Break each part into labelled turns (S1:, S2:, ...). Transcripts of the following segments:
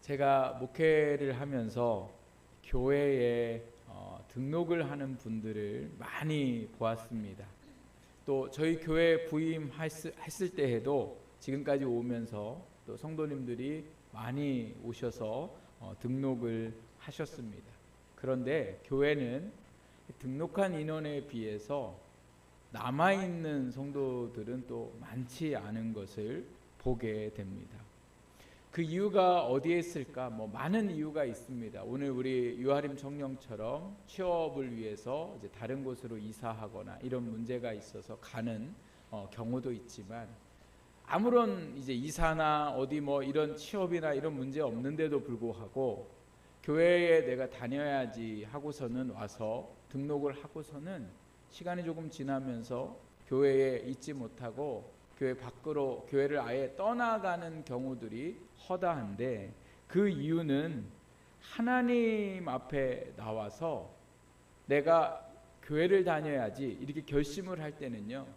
S1: 제가 목회를 하면서 교회에 등록을 하는 분들을 많이 보았습니다. 또 저희 교회 부임했을 때에도 지금까지 오면서 또 성도님들이 많이 오셔서 등록을 하셨습니다. 그런데 교회는 등록한 인원에 비해서 남아있는 성도들은 또 많지 않은 것을 보게 됩니다. 그 이유가 어디에 있을까? 많은 이유가 있습니다. 오늘 우리 유아림 청년처럼 취업을 위해서 이제 다른 곳으로 이사하거나 이런 문제가 있어서 가는 경우도 있지만, 아무런 이제 이사나 어디 이런 취업이나 이런 문제 없는데도 불구하고 교회에 내가 다녀야지 하고서는 와서 등록을 하고서는 시간이 조금 지나면서 교회에 있지 못하고 교회 밖으로 교회를 아예 떠나가는 경우들이 허다한데, 그 이유는 하나님 앞에 나와서 내가 교회를 다녀야지 이렇게 결심을 할 때는요,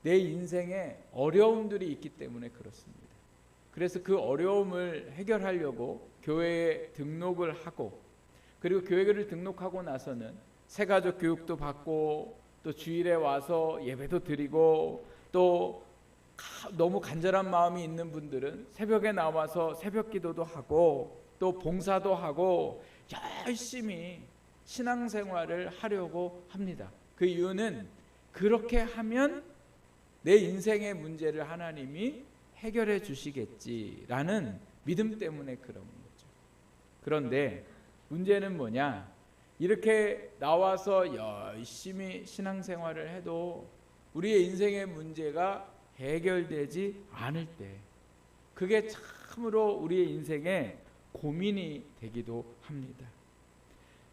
S1: 내 인생에 어려움들이 있기 때문에 그렇습니다. 그래서 그 어려움을 해결하려고 교회에 등록을 하고, 그리고 교회를 등록하고 나서는 새가족 교육도 받고 또 주일에 와서 예배도 드리고, 또 너무 간절한 마음이 있는 분들은 새벽에 나와서 새벽 기도도 하고 또 봉사도 하고 열심히 신앙생활을 하려고 합니다. 그 이유는 그렇게 하면 내 인생의 문제를 하나님이 해결해 주시겠지라는 믿음 때문에 그런 거죠. 그런데 문제는 뭐냐? 이렇게 나와서 열심히 신앙생활을 해도 우리의 인생의 문제가 해결되지 않을 때, 그게 참으로 우리의 인생에 고민이 되기도 합니다.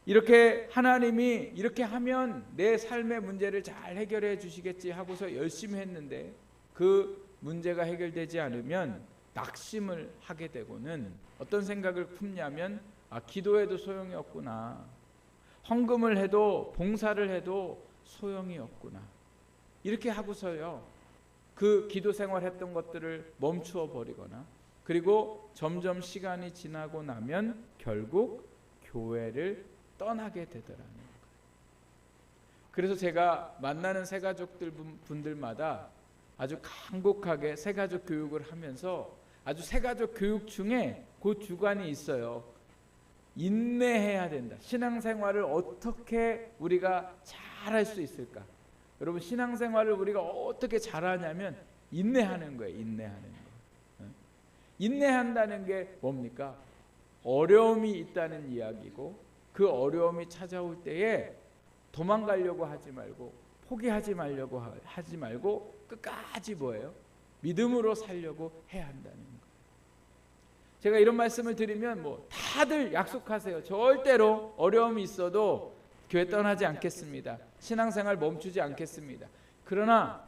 S1: 이렇게 하나님이 이렇게 하면 내 삶의 문제를 잘 해결해 주시겠지 하고서 열심히 했는데 그 문제가 해결되지 않으면 낙심을 하게 되고는 어떤 생각을 품냐면, 기도해도 소용이 없구나, 헌금을 해도 봉사를 해도 소용이 없구나, 이렇게 하고서요 그 기도 생활했던 것들을 멈추어 버리거나, 그리고 점점 시간이 지나고 나면 결국 교회를 떠나게 되더라는 거예요. 그래서 제가 만나는 새가족들 분들마다 아주 간곡하게 새가족 교육을 하면서, 아주 새가족 교육 중에 그 주관이 있어요. 인내해야 된다. 신앙생활을 어떻게 우리가 잘할 수 있을까? 여러분, 신앙생활을 우리가 어떻게 잘하냐면 인내하는 거예요. 인내하는 거. 인내한다는 게 뭡니까? 어려움이 있다는 이야기고, 그 어려움이 찾아올 때에 도망가려고 하지 말고, 포기하지 말려고 하지 말고 끝까지 뭐예요? 믿음으로 살려고 해야 한다는 거예요. 제가 이런 말씀을 드리면 다들 약속하세요. 절대로 어려움이 있어도 교회 떠나지 않겠습니다. 신앙생활 멈추지 않겠습니다. 그러나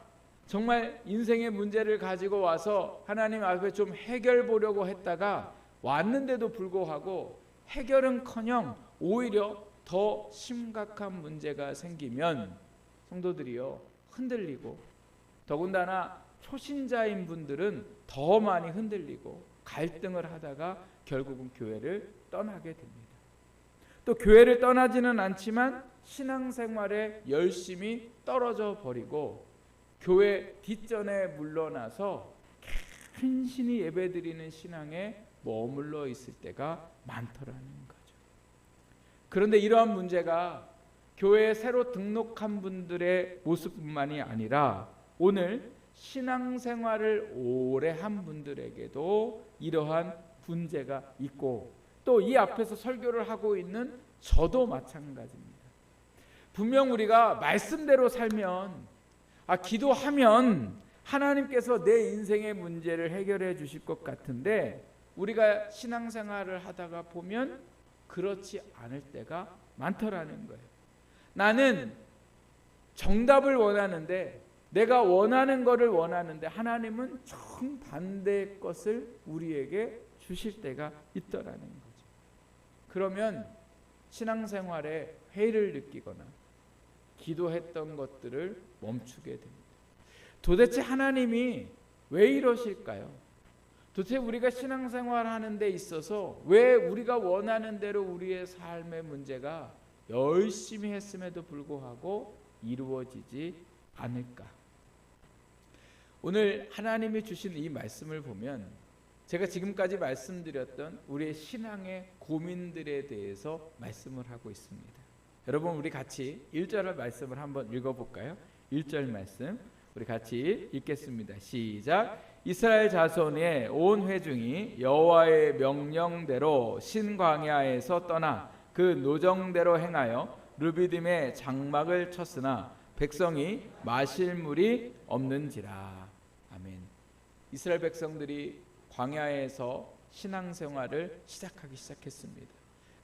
S1: 정말 인생의 문제를 가지고 와서 하나님 앞에 좀 해결 보려고 했다가 왔는데도 불구하고 해결은커녕 오히려 더 심각한 문제가 생기면 성도들이요 흔들리고, 더군다나 초신자인 분들은 더 많이 흔들리고 갈등을 하다가 결국은 교회를 떠나게 됩니다. 또 교회를 떠나지는 않지만 신앙생활에 열심히 떨어져 버리고 교회 뒷전에 물러나서 간신히 예배드리는 신앙에 머물러 있을 때가 많더라는 거죠. 그런데 이러한 문제가 교회에 새로 등록한 분들의 모습뿐만이 아니라 오늘 신앙생활을 오래 한 분들에게도 이러한 문제가 있고, 또 이 앞에서 설교를 하고 있는 저도 마찬가지입니다. 분명 우리가 말씀대로 살면, 기도하면 하나님께서 내 인생의 문제를 해결해 주실 것 같은데, 우리가 신앙생활을 하다가 보면 그렇지 않을 때가 많더라는 거예요. 나는 정답을 원하는데, 내가 원하는 것을 원하는데 하나님은 정반대의 것을 우리에게 주실 때가 있더라는 거죠. 그러면 신앙생활에 회의를 느끼거나 기도했던 것들을 멈추게 됩니다. 도대체 하나님이 왜 이러실까요? 도대체 우리가 신앙생활 하는 데 있어서 왜 우리가 원하는 대로 우리의 삶의 문제가 열심히 했음에도 불구하고 이루어지지 않을까? 오늘 하나님이 주신 이 말씀을 보면 제가 지금까지 말씀드렸던 우리의 신앙의 고민들에 대해서 말씀을 하고 있습니다. 여러분, 우리 같이 1절 말씀을 한번 읽어볼까요? 1절 말씀 우리 같이 읽겠습니다. 시작. 이스라엘 자손의 온 회중이 여호와의 명령대로 신광야에서 떠나 그 노정대로 행하여 르비딤에 장막을 쳤으나 백성이 마실 물이 없는지라. 아멘. 이스라엘 백성들이 광야에서 신앙생활을 시작했습니다.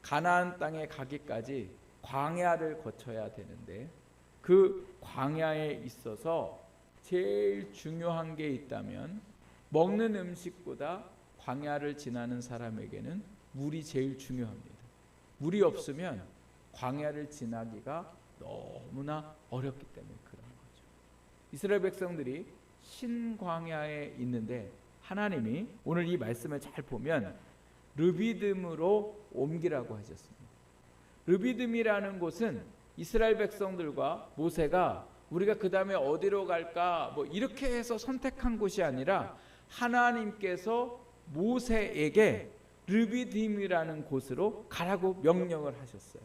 S1: 가나안 땅에 가기까지 광야를 거쳐야 되는데 그 광야에 있어서 제일 중요한 게 있다면 먹는 음식보다 광야를 지나는 사람에게는 물이 제일 중요합니다. 물이 없으면 광야를 지나기가 너무나 어렵기 때문에 그런 거죠. 이스라엘 백성들이 신광야에 있는데 하나님이 오늘 이 말씀을 잘 보면 르비딤으로 옮기라고 하셨습니다. 르비딤이라는 곳은 이스라엘 백성들과 모세가 우리가 그 다음에 어디로 갈까 뭐 이렇게 해서 선택한 곳이 아니라 하나님께서 모세에게 르비딤이라는 곳으로 가라고 명령을 하셨어요.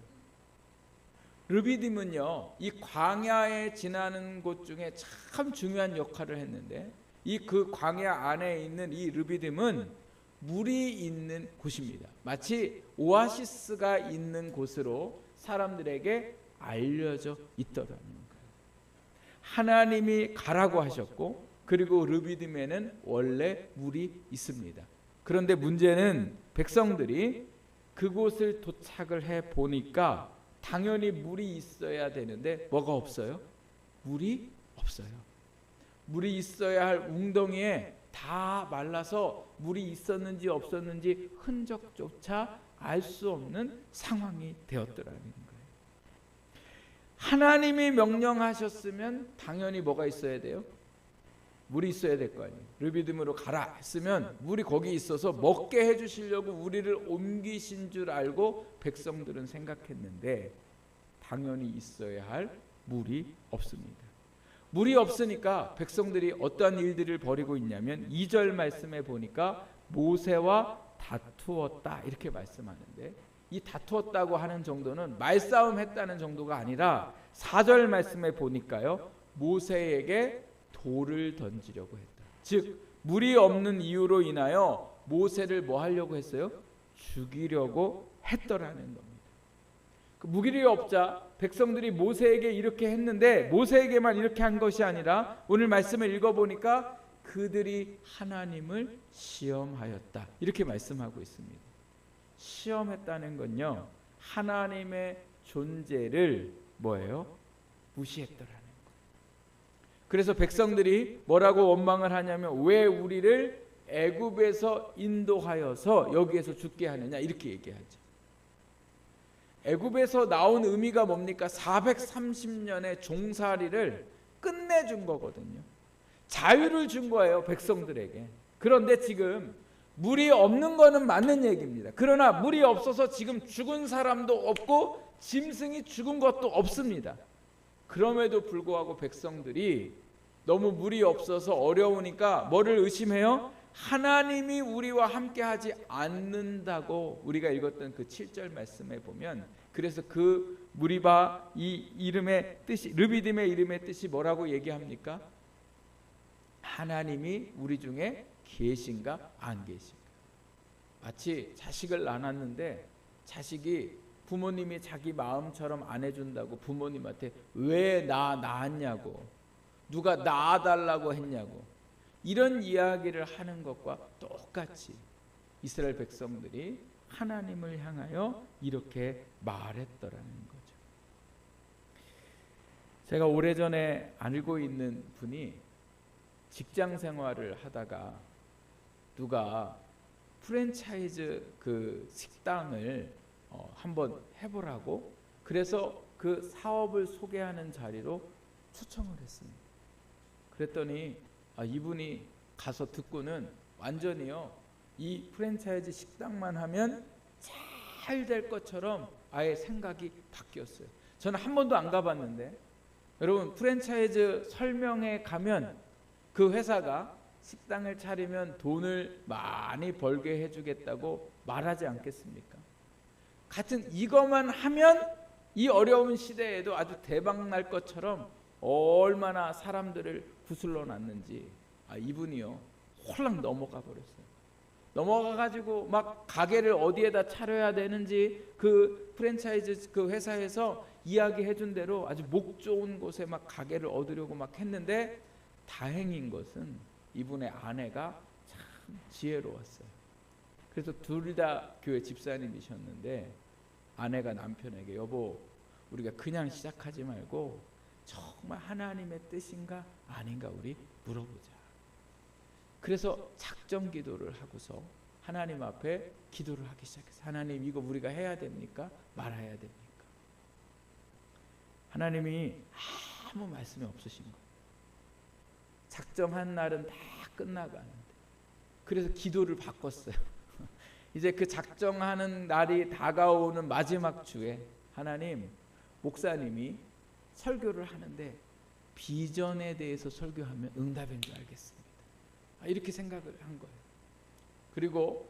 S1: 르비딤은요, 이 광야에 지나는 곳 중에 참 중요한 역할을 했는데 이 그 광야 안에 있는 이 르비딤은 물이 있는 곳입니다. 마치 오아시스가 있는 곳으로 사람들에게 알려져 있더라는 거예요. 하나님이 가라고 하셨고 그리고 르비딤에는 원래 물이 있습니다. 그런데 문제는 백성들이 그곳을 도착을 해 보니까 당연히 물이 있어야 되는데 뭐가 없어요? 물이 없어요. 물이 있어야 할 웅덩이에 다 말라서 물이 있었는지 없었는지 흔적조차 알 수 없는 상황이 되었더라는 거예요. 하나님이 명령하셨으면 당연히 뭐가 있어야 돼요? 물이 있어야 될 거 아니에요. 르비딤으로 가라 했으면 물이 거기 있어서 먹게 해주시려고 우리를 옮기신 줄 알고 백성들은 생각했는데 당연히 있어야 할 물이 없습니다. 물이 없으니까 백성들이 어떠한 일들을 벌이고 있냐면 2절 말씀에 보니까 모세와 다투었다 이렇게 말씀하는데 이 다투었다고 하는 정도는 말싸움 했다는 정도가 아니라 4절 말씀에 보니까요 모세에게 돌을 던지려고 했다. 즉 물이 없는 이유로 인하여 모세를 뭐 하려고 했어요? 죽이려고 했더라는 겁니다. 그 무기력이 없자 백성들이 모세에게 이렇게 했는데 모세에게만 이렇게 한 것이 아니라 오늘 말씀을 읽어보니까 그들이 하나님을 시험하였다 이렇게 말씀하고 있습니다. 시험했다는 건요 하나님의 존재를 뭐예요? 무시했더라는 거예요. 그래서 백성들이 뭐라고 원망을 하냐면 왜 우리를 애굽에서 인도하여서 여기에서 죽게 하느냐 이렇게 얘기하죠. 애굽에서 나온 의미가 뭡니까? 430년의 종살이를 끝내준 거거든요. 자유를 준 거예요 백성들에게. 그런데 지금 물이 없는 거는 맞는 얘기입니다. 그러나 물이 없어서 지금 죽은 사람도 없고 짐승이 죽은 것도 없습니다. 그럼에도 불구하고 백성들이 너무 물이 없어서 어려우니까 뭐를 의심해요? 하나님이 우리와 함께하지 않는다고 우리가 읽었던 그 7절 말씀에 보면 그래서 그 무리바 이 이름의 뜻이 르비딤의 이름의 뜻이 뭐라고 얘기합니까? 하나님이 우리 중에 계신가 안 계신가. 마치 자식을 낳았는데 자식이 부모님이 자기 마음처럼 안 해준다고 부모님한테 왜 나 낳았냐고 누가 낳아달라고 했냐고 이런 이야기를 하는 것과 똑같이 이스라엘 백성들이 하나님을 향하여 이렇게 말했더라는 거죠. 제가 오래전에 알고 있는 분이 직장 생활을 하다가 누가 프랜차이즈 그 식당을 한번 해보라고 그래서 그 사업을 소개하는 자리로 초청을 했습니다. 그랬더니 이분이 가서 듣고는 완전히요 이 프랜차이즈 식당만 하면 잘 될 것처럼 아예 생각이 바뀌었어요. 저는 한 번도 안 가봤는데 여러분 프랜차이즈 설명회 가면 그 회사가 식당을 차리면 돈을 많이 벌게 해주겠다고 말하지 않겠습니까? 같은 이것만 하면 이 어려운 시대에도 아주 대박 날 것처럼 얼마나 사람들을 구슬러 놨는지 이분이요 홀랑 넘어가 버렸어요. 넘어가가지고 막 가게를 어디에다 차려야 되는지 그 프랜차이즈 그 회사에서 이야기해준 대로 아주 목 좋은 곳에 막 가게를 얻으려고 막 했는데 다행인 것은 이분의 아내가 참 지혜로웠어요. 그래서 둘 다 교회 집사님이셨는데 아내가 남편에게 여보 우리가 그냥 시작하지 말고 정말 하나님의 뜻인가 아닌가 우리 물어보자. 그래서 작정 기도를 하고서 하나님 앞에 기도를 하기 시작했어요. 하나님 이거 우리가 해야 됩니까? 말아야 됩니까? 하나님이 아무 말씀이 없으신 거예요. 작정한 날은 다 끝나가는데 그래서 기도를 바꿨어요. 이제 그 작정하는 날이 다가오는 마지막 주에 하나님 목사님이 설교를 하는데 비전에 대해서 설교하면 응답인 줄 알겠습니다. 이렇게 생각을 한 거예요. 그리고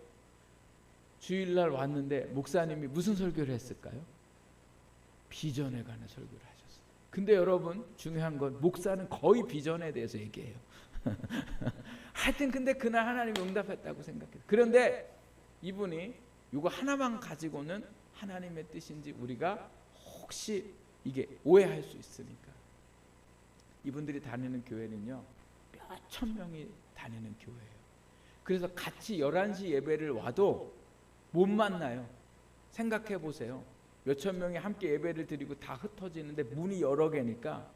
S1: 주일날 왔는데 목사님이 무슨 설교를 했을까요? 비전에 관한 설교를 하셨어요. 근데 여러분 중요한 건 목사는 거의 비전에 대해서 얘기해요. 하여튼 근데 그날 하나님이 응답했다고 생각해요. 그런데 이분이 이거 하나만 가지고는 하나님의 뜻인지 우리가 혹시 이게 오해할 수 있으니까 이분들이 다니는 교회는요 몇천 명이 다니는 교회예요. 그래서 같이 11시 예배를 와도 못 만나요. 생각해 보세요. 몇천 명이 함께 예배를 드리고 다 흩어지는데 문이 여러 개니까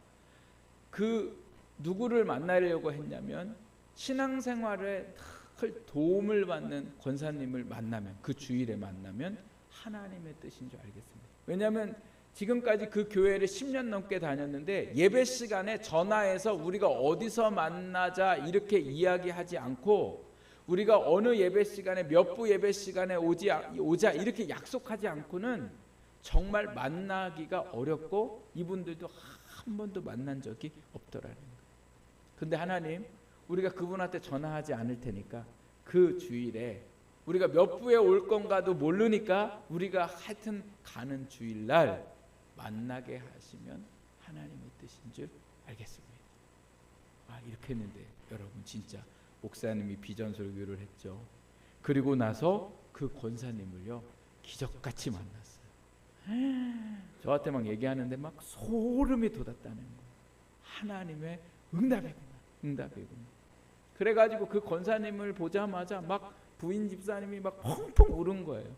S1: 그 누구를 만나려고 했냐면 신앙생활에 늘 도움을 받는 권사님을 만나면 그 주일에 만나면 하나님의 뜻인 줄 알겠습니다. 왜냐하면 지금까지 그 교회를 10년 넘게 다녔는데 예배 시간에 전화해서 우리가 어디서 만나자 이렇게 이야기하지 않고 우리가 어느 예배 시간에 몇 부 예배 시간에 오자 이렇게 약속하지 않고는 정말 만나기가 어렵고 이분들도 한 번도 만난 적이 없더라는 거예요. 근데 하나님 우리가 그분한테 전화하지 않을 테니까 그 주일에 우리가 몇 부에 올 건가도 모르니까 우리가 하여튼 가는 주일날 만나게 하시면 하나님의 뜻인 줄 알겠습니다. 이렇게 했는데 여러분 진짜 목사님이 비전 설교를 했죠. 그리고 나서 그 권사님을요 기적같이 만났어요. 저한테 막 얘기하는데 막 소름이 돋았다는 거예요. 하나님의 응답이구나. 그래가지고 그 권사님을 보자마자 막 부인 집사님이 막 펑펑 울은 거예요.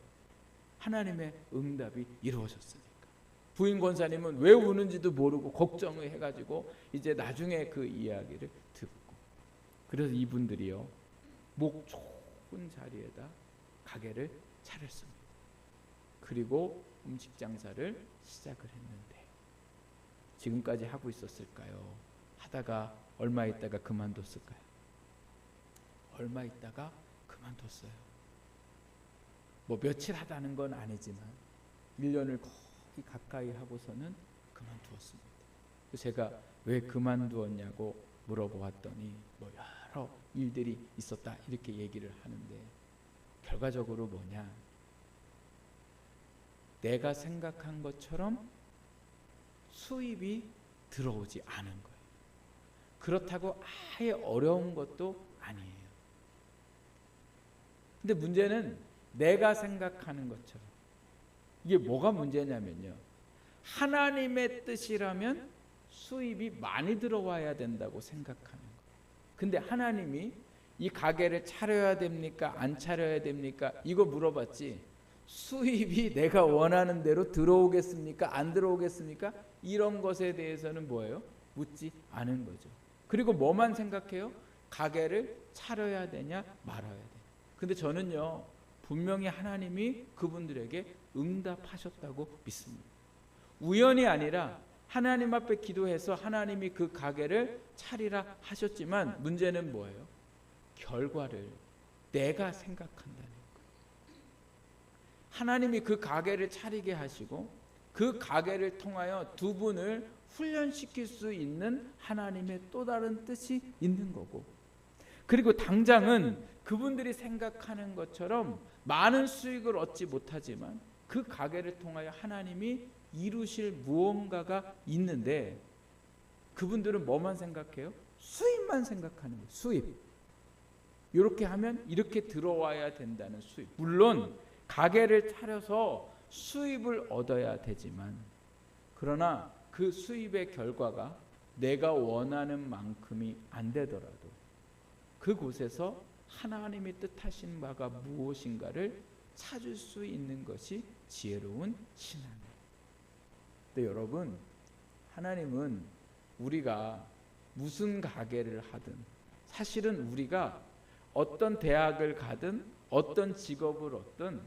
S1: 하나님의 응답이 이루어졌으니까. 부인 권사님은 왜 우는지도 모르고 걱정을 해가지고 이제 나중에 그 이야기를 듣고 그래서 이분들이요 목 좋은 자리에다 가게를 차렸습니다. 그리고 음식 장사를 시작을 했는데 지금까지 하고 있었을까요? 하다가 얼마 있다가 그만뒀을까요? 얼마 있다가 그만뒀어요. 뭐 며칠 하다는 건 아니지만 1년을 거의 가까이 하고서는 그만두었습니다. 제가 왜 그만두었냐고 물어보았더니 뭐 여러 일들이 있었다 이렇게 얘기를 하는데 결과적으로 뭐냐? 내가 생각한 것처럼 수입이 들어오지 않은 거예요. 그렇다고 아예 어려운 것도 아니에요. 근데 문제는 내가 생각하는 것처럼 이게 뭐가 문제냐면요. 하나님의 뜻이라면 수입이 많이 들어와야 된다고 생각하는 거예요. 근데 하나님이 이 가게를 차려야 됩니까? 안 차려야 됩니까? 이거 물어봤지 수입이 내가 원하는 대로 들어오겠습니까? 안 들어오겠습니까? 이런 것에 대해서는 뭐예요? 묻지 않은 거죠. 그리고 뭐만 생각해요? 가게를 차려야 되냐 말아야 되냐. 근데 저는요 분명히 하나님이 그분들에게 응답하셨다고 믿습니다. 우연이 아니라 하나님 앞에 기도해서 하나님이 그 가게를 차리라 하셨지만 문제는 뭐예요? 결과를 내가 생각한다는 거예요. 하나님이 그 가게를 차리게 하시고 그 가게를 통하여 두 분을 훈련시킬 수 있는 하나님의 또 다른 뜻이 있는 거고, 그리고 당장은 그분들이 생각하는 것처럼 많은 수익을 얻지 못하지만 그 가게를 통하여 하나님이 이루실 무언가가 있는데, 그분들은 뭐만 생각해요? 수입만 생각하는 거예요. 수입. 이렇게 하면 이렇게 들어와야 된다는 수입. 물론 가게를 차려서 수입을 얻어야 되지만, 그러나 그 수입의 결과가 내가 원하는 만큼이 안 되더라도 그곳에서 하나님이 뜻하신 바가 무엇인가를 찾을 수 있는 것이 지혜로운 신앙이에요. 근데 여러분, 하나님은 우리가 무슨 가게를 하든, 사실은 우리가 어떤 대학을 가든 어떤 직업을 얻든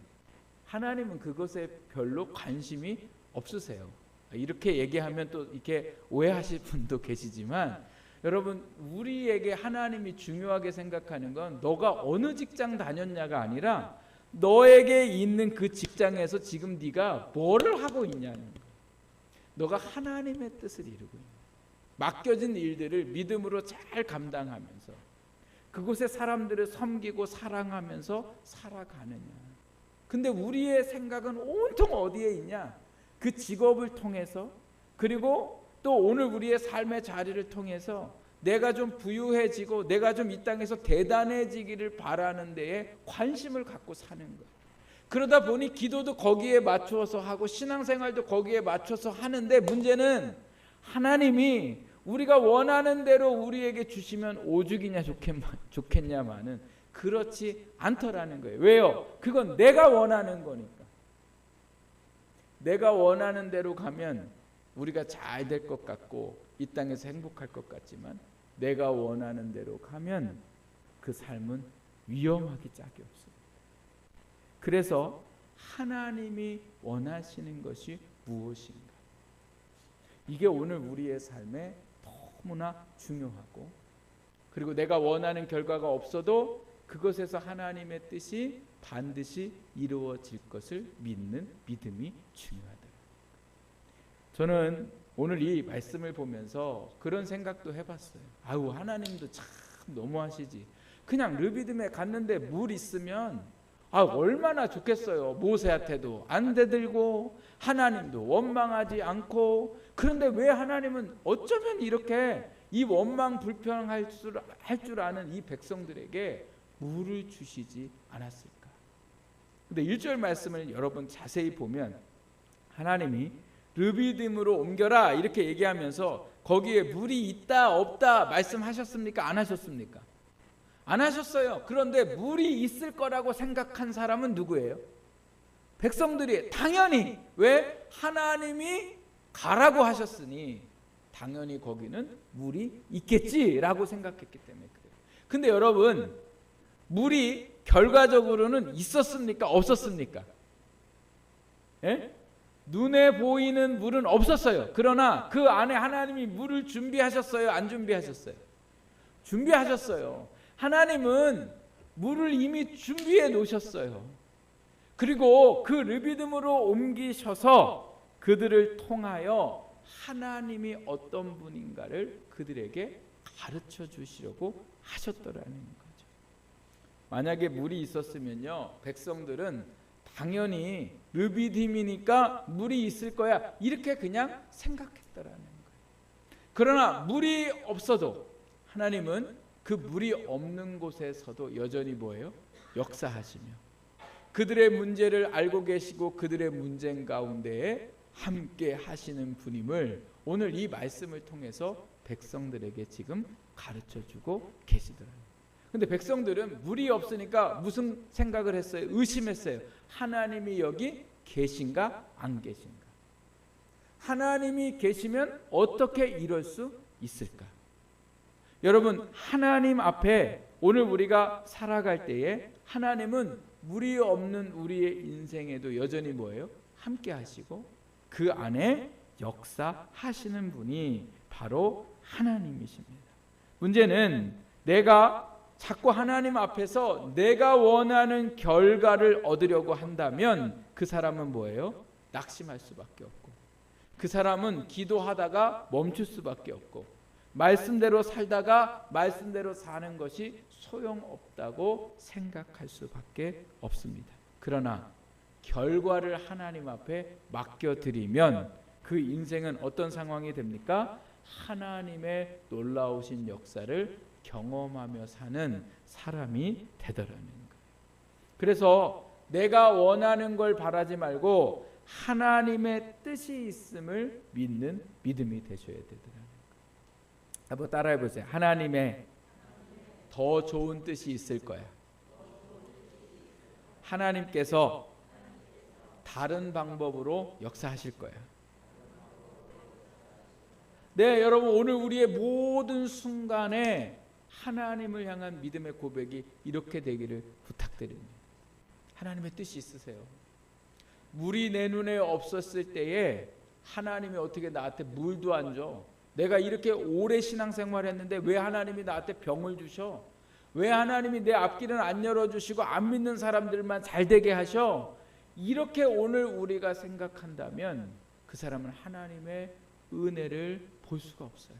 S1: 하나님은 그것에 별로 관심이 없으세요. 이렇게 얘기하면 또 이렇게 오해하실 분도 계시지만, 여러분, 우리에게 하나님이 중요하게 생각하는 건 너가 어느 직장 다녔냐가 아니라 너에게 있는 그 직장에서 지금 네가 뭐를 하고 있냐는 거예요. 너가 하나님의 뜻을 이루고 있는 거예요. 맡겨진 일들을 믿음으로 잘 감당하면서 그곳에 사람들을 섬기고 사랑하면서 살아가느냐. 근데 우리의 생각은 온통 어디에 있냐? 그 직업을 통해서, 그리고 또 오늘 우리의 삶의 자리를 통해서 내가 좀 부유해지고 내가 좀 이 땅에서 대단해지기를 바라는 데에 관심을 갖고 사는 거예요. 그러다 보니 기도도 거기에 맞추어서 하고 신앙생활도 거기에 맞춰서 하는데, 문제는 하나님이 우리가 원하는 대로 우리에게 주시면 오죽이냐 좋겠냐마는 그렇지 않더라는 거예요. 왜요? 그건 내가 원하는 거니까. 내가 원하는 대로 가면 우리가 잘 될 것 같고 이 땅에서 행복할 것 같지만, 내가 원하는 대로 가면 그 삶은 위험하기 짝이 없습니다. 그래서 하나님이 원하시는 것이 무엇인가? 이게 오늘 우리의 삶에 너무나 중요하고, 그리고 내가 원하는 결과가 없어도 그것에서 하나님의 뜻이 반드시 이루어질 것을 믿는 믿음이 중요하다. 저는 오늘 이 말씀을 보면서 그런 생각도 해봤어요. 아유, 하나님도 참 너무하시지. 그냥 르비딤에 갔는데 물 있으면 얼마나 좋겠어요. 모세한테도 안 대들고 하나님도 원망하지 않고. 그런데 왜 하나님은 어쩌면 이렇게 이 원망 불평할 줄 아는 이 백성들에게 물을 주시지 않았을까? 근데 1절 말씀을 여러분 자세히 보면 하나님이 르비딤으로 옮겨라 이렇게 얘기하면서 거기에 물이 있다 없다 말씀하셨습니까? 안 하셨습니까? 안 하셨어요. 그런데 물이 있을 거라고 생각한 사람은 누구예요? 백성들이. 당연히. 왜? 하나님이 가라고 하셨으니 당연히 거기는 물이 있겠지라고 생각했기 때문에 그래요. 근데 여러분, 물이 결과적으로는 있었습니까? 없었습니까? 예? 눈에 보이는 물은 없었어요. 그러나 그 안에 하나님이 물을 준비하셨어요? 안 준비하셨어요? 준비하셨어요. 하나님은 물을 이미 준비해 놓으셨어요. 그리고 그 르비딤으로 옮기셔서 그들을 통하여 하나님이 어떤 분인가를 그들에게 가르쳐 주시려고 하셨더라는 거죠. 만약에 물이 있었으면요, 백성들은 당연히 르비딤이니까 물이 있을 거야 이렇게 그냥 생각했더라는 거예요. 그러나 물이 없어도 하나님은 그 물이 없는 곳에서도 여전히 뭐예요? 역사하시며 그들의 문제를 알고 계시고 그들의 문제 가운데에 함께 하시는 분임을 오늘 이 말씀을 통해서 백성들에게 지금 가르쳐주고 계시더라고요. 근데 백성들은 물이 없으니까 무슨 생각을 했어요? 의심했어요. 하나님이 여기 계신가 안 계신가? 하나님이 계시면 어떻게 이럴 수 있을까? 여러분, 하나님 앞에 오늘 우리가 살아갈 때에 하나님은 물이 없는 우리의 인생에도 여전히 뭐예요? 함께 하시고 그 안에 역사하시는 분이 바로 하나님이십니다. 문제는 내가 자꾸 하나님 앞에서 내가 원하는 결과를 얻으려고 한다면 그 사람은 뭐예요? 낙심할 수밖에 없고, 그 사람은 기도하다가 멈출 수밖에 없고, 말씀대로 살다가 말씀대로 사는 것이 소용없다고 생각할 수밖에 없습니다. 그러나 결과를 하나님 앞에 맡겨드리면 그 인생은 어떤 상황이 됩니까? 하나님의 놀라우신 역사를 경험하며 사는 사람이 되더라는 거예요. 그래서 내가 원하는 걸 바라지 말고 하나님의 뜻이 있음을 믿는 믿음이 되셔야 되더라는 거예요. 한번 따라해 보세요. 하나님의 더 좋은 뜻이 있을 거야. 하나님께서 다른 방법으로 역사하실 거야. 네, 여러분, 오늘 우리의 모든 순간에 하나님을 향한 믿음의 고백이 이렇게 되기를 부탁드립니다. 하나님의 뜻이 있으세요. 물이 내 눈에 없었을 때에 하나님이 어떻게 나한테 물도 안 줘? 내가 이렇게 오래 신앙생활 했는데 왜 하나님이 나한테 병을 주셔? 왜 하나님이 내 앞길은 안 열어주시고 안 믿는 사람들만 잘 되게 하셔? 이렇게 오늘 우리가 생각한다면 그 사람은 하나님의 은혜를 볼 수가 없어요.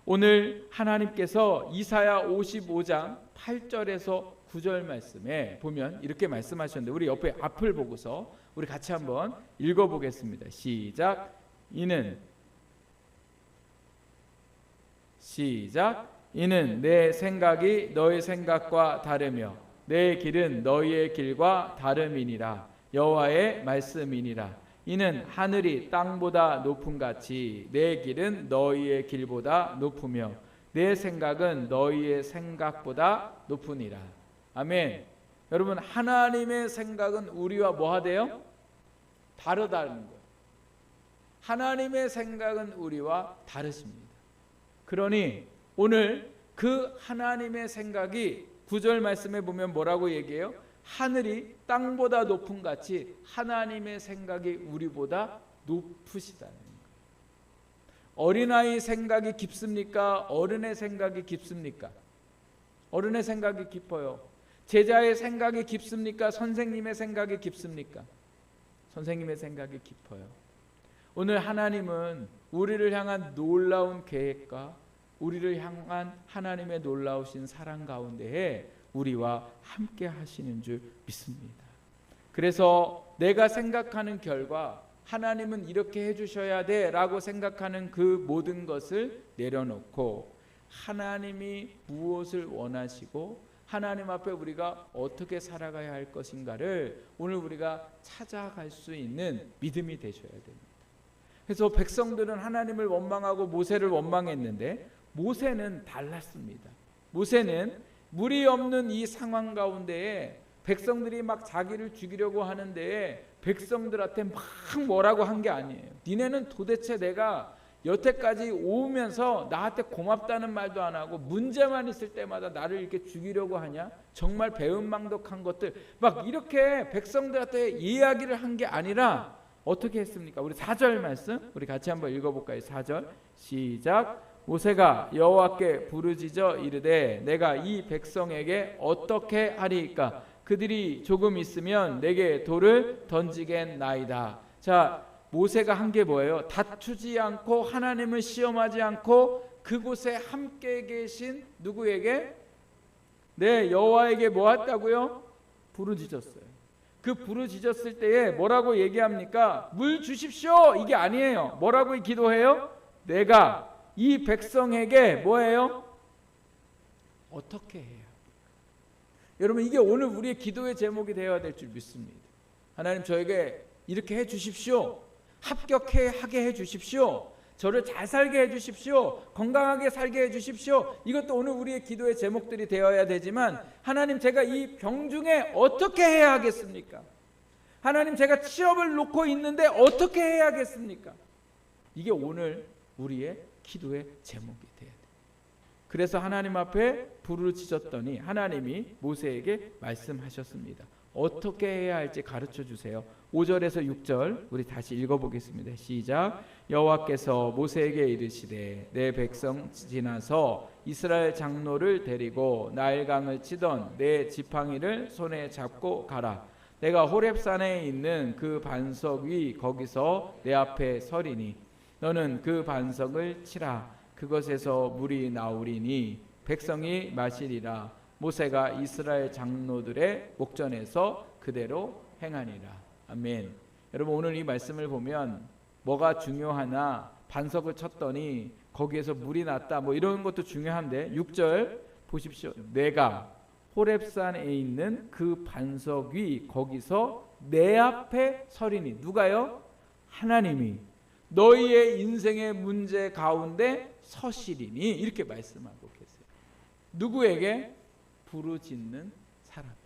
S1: 오늘 하나님께서 이사야 55장 8절에서 9절 말씀에 보면 이렇게 말씀하셨는데, 우리 옆에 앞을 보고서 우리 같이 한번 읽어보겠습니다. 시작. 이는 내 생각이 너의 생각과 다르며 내 길은 너희의 길과 다름이니라. 여호와의 말씀이니라. 이는 하늘이 땅보다 높음같이 내 길은 너희의 길보다 높으며 내 생각은 너희의 생각보다 높으니라. 아멘. 여러분, 하나님의 생각은 우리와 뭐하대요? 다르다는 거예요. 하나님의 생각은 우리와 다르십니다. 그러니 오늘 그 하나님의 생각이 9절 말씀에 보면 뭐라고 얘기해요? 하늘이 땅보다 높음 같이 하나님의 생각이 우리보다 높으시다는 거예요. 어린아이 생각이 깊습니까? 어른의 생각이 깊습니까? 어른의 생각이 깊어요. 제자의 생각이 깊습니까? 선생님의 생각이 깊습니까? 선생님의 생각이 깊어요. 오늘 하나님은 우리를 향한 놀라운 계획과 우리를 향한 하나님의 놀라우신 사랑 가운데에 우리와 함께 하시는 줄 믿습니다. 그래서 내가 생각하는 결과 하나님은 이렇게 해주셔야 돼 라고 생각하는 그 모든 것을 내려놓고 하나님이 무엇을 원하시고 하나님 앞에 우리가 어떻게 살아가야 할 것인가를 오늘 우리가 찾아갈 수 있는 믿음이 되셔야 됩니다. 그래서 백성들은 하나님을 원망하고 모세를 원망했는데 모세는 달랐습니다. 모세는 물이 없는 이 상황 가운데에 백성들이 막 자기를 죽이려고 하는데 백성들한테 막 뭐라고 한 게 아니에요. 니네는 도대체 내가 여태까지 오면서 나한테 고맙다는 말도 안 하고 문제만 있을 때마다 나를 이렇게 죽이려고 하냐? 정말 배은망덕한 것들 막 이렇게 백성들한테 이야기를 한 게 아니라 어떻게 했습니까? 우리 4절 말씀 우리 같이 한번 읽어볼까요? 4절 시작. 모세가 여호와께 부르짖어 이르되 내가 이 백성에게 어떻게 하리이까? 그들이 조금 있으면 내게 돌을 던지겠나이다. 자, 모세가 한 게 뭐예요? 다투지 않고 하나님을 시험하지 않고 그곳에 함께 계신 누구에게? 네, 여호와에게 뭐 했다고요? 부르짖었어요. 그 부르짖었을 때에 뭐라고 얘기합니까? 물 주십시오 이게 아니에요. 뭐라고 기도해요? 내가 이 백성에게 뭐예요? 어떻게 해야? 여러분, 이게 오늘 우리의 기도의 제목이 되어야 될 줄 믿습니다. 하나님, 저에게 이렇게 해 주십시오. 합격하게 해 주십시오. 저를 잘 살게 해 주십시오. 건강하게 살게 해 주십시오. 이것도 오늘 우리의 기도의 제목들이 되어야 되지만, 하나님, 제가 이 병 중에 어떻게 해야 하겠습니까? 하나님, 제가 취업을 놓고 있는데 어떻게 해야겠습니까? 이게 오늘 우리의 기도의 제목이 돼야 돼요. 그래서 하나님 앞에 부르짖었더니 하나님이 모세에게 말씀하셨습니다. 어떻게 해야 할지 가르쳐 주세요. 5절에서 6절 우리 다시 읽어보겠습니다. 시작. 여호와께서 모세에게 이르시되 내 백성 지나서 이스라엘 장로를 데리고 나일강을 치던 내 지팡이를 손에 잡고 가라. 내가 호렙산에 있는 그 반석 위 거기서 내 앞에 서리니 너는 그 반석을 치라. 그것에서 물이 나오리니 백성이 마시리라. 모세가 이스라엘 장로들의 목전에서 그대로 행하니라. 아멘. 여러분 오늘 이 말씀을 보면 뭐가 중요하나 반석을 쳤더니 거기에서 물이 났다 뭐 이런 것도 중요한데 6절 보십시오. 내가 호렙산에 있는 그 반석 위 거기서 내 앞에 서리니 누가요? 하나님이 너희의 인생의 문제 가운데 서시리니 이렇게 말씀하고 계세요. 누구에게? 부르짖는 사람에게.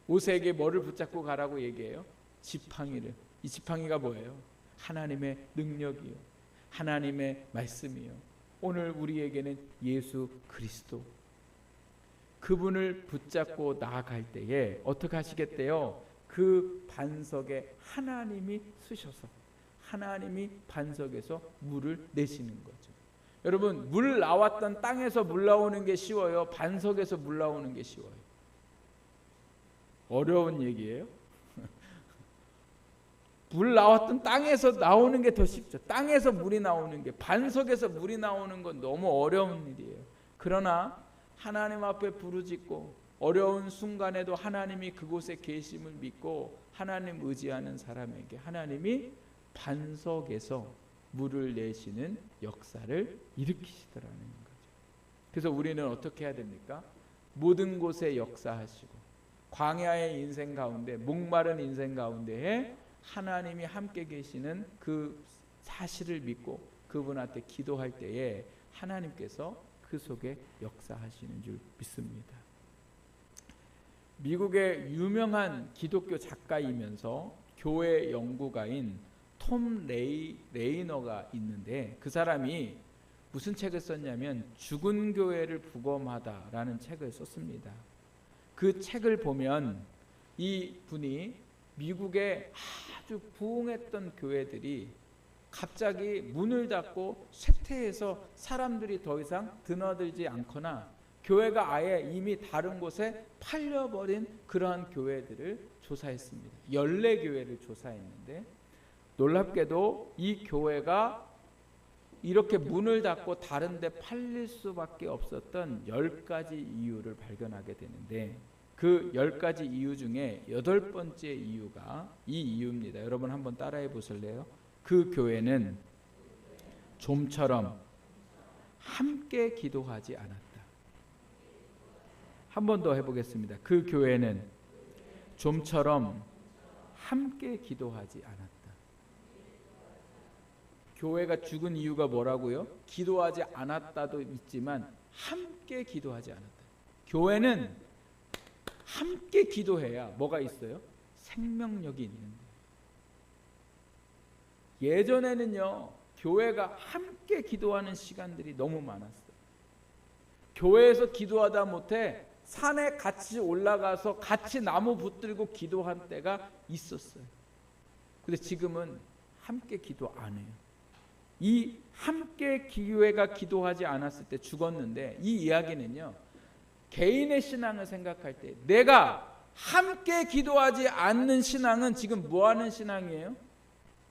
S1: 모세에게 뭐를 붙잡고 가라고 얘기해요? 지팡이를. 이 지팡이가 뭐예요? 하나님의 능력이요, 하나님의 말씀이요. 오늘 우리에게는 예수 그리스도, 그분을 붙잡고 나아갈 때에 어떻게 하시겠대요? 그 반석에 하나님이 쓰셔서 하나님이 반석에서 물을 내시는 거죠. 여러분 물 나왔던 땅에서 물 나오는 게 쉬워요? 반석에서 물 나오는 게 쉬워요? 어려운 얘기예요. 물 나왔던 땅에서 나오는 게 더 쉽죠. 땅에서 물이 나오는 게, 반석에서 물이 나오는 건 너무 어려운 일이에요. 그러나 하나님 앞에 부르짖고 어려운 순간에도 하나님이 그곳에 계심을 믿고 하나님 의지하는 사람에게 하나님이 반석에서 물을 내시는 역사를 일으키시더라는 거죠. 그래서 우리는 어떻게 해야 됩니까? 모든 곳에 역사하시고 광야의 인생 가운데, 목마른 인생 가운데에 하나님이 함께 계시는 그 사실을 믿고 그분한테 기도할 때에 하나님께서 그 속에 역사하시는 줄 믿습니다. 미국의 유명한 기독교 작가이면서 교회 연구가인 톰 레이너가 있는데 그 사람이 무슨 책을 썼냐면 죽은 교회를 부검하다라는 책을 썼습니다. 그 책을 보면 이 분이 미국의 아주 부흥했던 교회들이 갑자기 문을 닫고 쇠퇴해서 사람들이 더 이상 드나들지 않거나 교회가 아예 이미 다른 곳에 팔려버린 그러한 교회들을 조사했습니다. 14교회를 조사했는데 놀랍게도 이 교회가 이렇게 문을 닫고 다른 데 팔릴 수밖에 없었던 10가지 이유를 발견하게 되는데 그 10가지 이유 중에 8번째 이유가 이 이유입니다. 여러분 한번 따라해 보실래요? 그 교회는 좀처럼 함께 기도하지 않았다. 한 번 더 해보겠습니다. 그 교회는 좀처럼 함께 기도하지 않았다. 교회가 죽은 이유가 뭐라고요? 기도하지 않았다도 있지만 함께 기도하지 않았다. 교회는 함께 기도해야 뭐가 있어요? 생명력이 있는 거예요. 예전에는요, 교회가 함께 기도하는 시간들이 너무 많았어요. 교회에서 기도하다 못해 산에 같이 올라가서 같이 나무 붙들고 기도한 때가 있었어요. 근데 지금은 함께 기도 안 해요. 이 함께 교회가 기도하지 않았을 때 죽었는데 이 이야기는요, 개인의 신앙을 생각할 때 내가 함께 기도하지 않는 신앙은 지금 뭐하는 신앙이에요?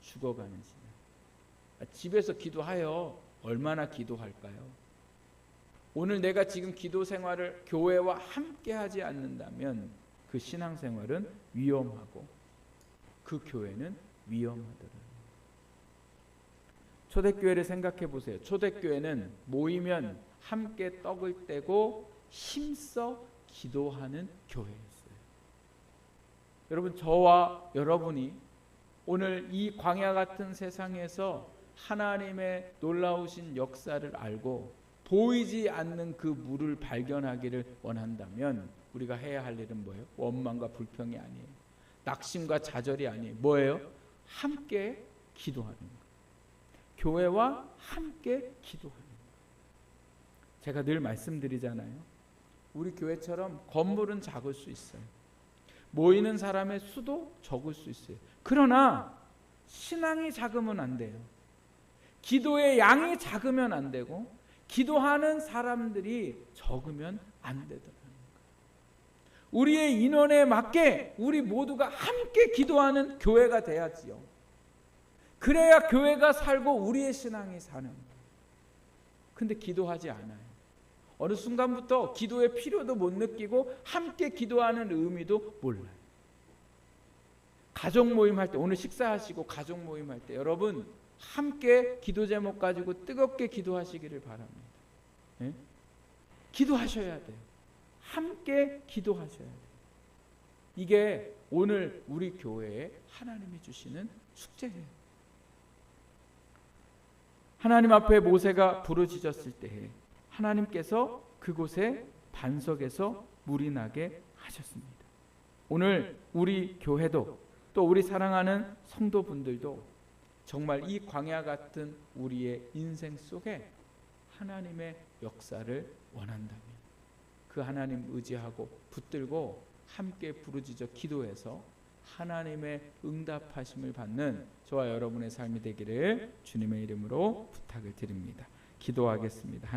S1: 죽어가는 신앙. 집에서 기도하여 얼마나 기도할까요? 오늘 내가 지금 기도 생활을 교회와 함께 하지 않는다면 그 신앙 생활은 위험하고 그 교회는 위험하더라고요. 초대교회를 생각해 보세요. 초대교회는 모이면 함께 떡을 떼고 힘써 기도하는 교회였어요. 여러분, 저와 여러분이 오늘 이 광야 같은 세상에서 하나님의 놀라우신 역사를 알고 보이지 않는 그 물을 발견하기를 원한다면 우리가 해야 할 일은 뭐예요? 원망과 불평이 아니에요. 낙심과 좌절이 아니에요. 뭐예요? 함께 기도하는 거예요. 교회와 함께 기도하는 거예요. 제가 늘 말씀드리잖아요. 우리 교회처럼 건물은 작을 수 있어요. 모이는 사람의 수도 적을 수 있어요. 그러나 신앙이 작으면 안 돼요. 기도의 양이 작으면 안 되고 기도하는 사람들이 적으면 안 되더라고요. 우리의 인원에 맞게 우리 모두가 함께 기도하는 교회가 돼야지요. 그래야 교회가 살고 우리의 신앙이 사는 거예요. 근데 기도하지 않아요. 어느 순간부터 기도의 필요도 못 느끼고 함께 기도하는 의미도 몰라요. 가족 모임 할 때, 오늘 식사하시고 가족 모임 할 때 여러분 함께 기도 제목 가지고 뜨겁게 기도하시기를 바랍니다. 예? 기도하셔야 돼요. 함께 기도하셔야 돼요. 이게 오늘 우리 교회에 하나님이 주시는 숙제예요. 하나님 앞에 모세가 부르짖었을 때에 하나님께서 그곳에 반석에서 물이 나게 하셨습니다. 오늘 우리 교회도 또 우리 사랑하는 성도분들도 정말 이 광야 같은 우리의 인생 속에 하나님의 역사를 원한다면 그 하나님 의지하고 붙들고 함께 부르짖어 기도해서 하나님의 응답하심을 받는 저와 여러분의 삶이 되기를 주님의 이름으로 부탁을 드립니다. 기도하겠습니다.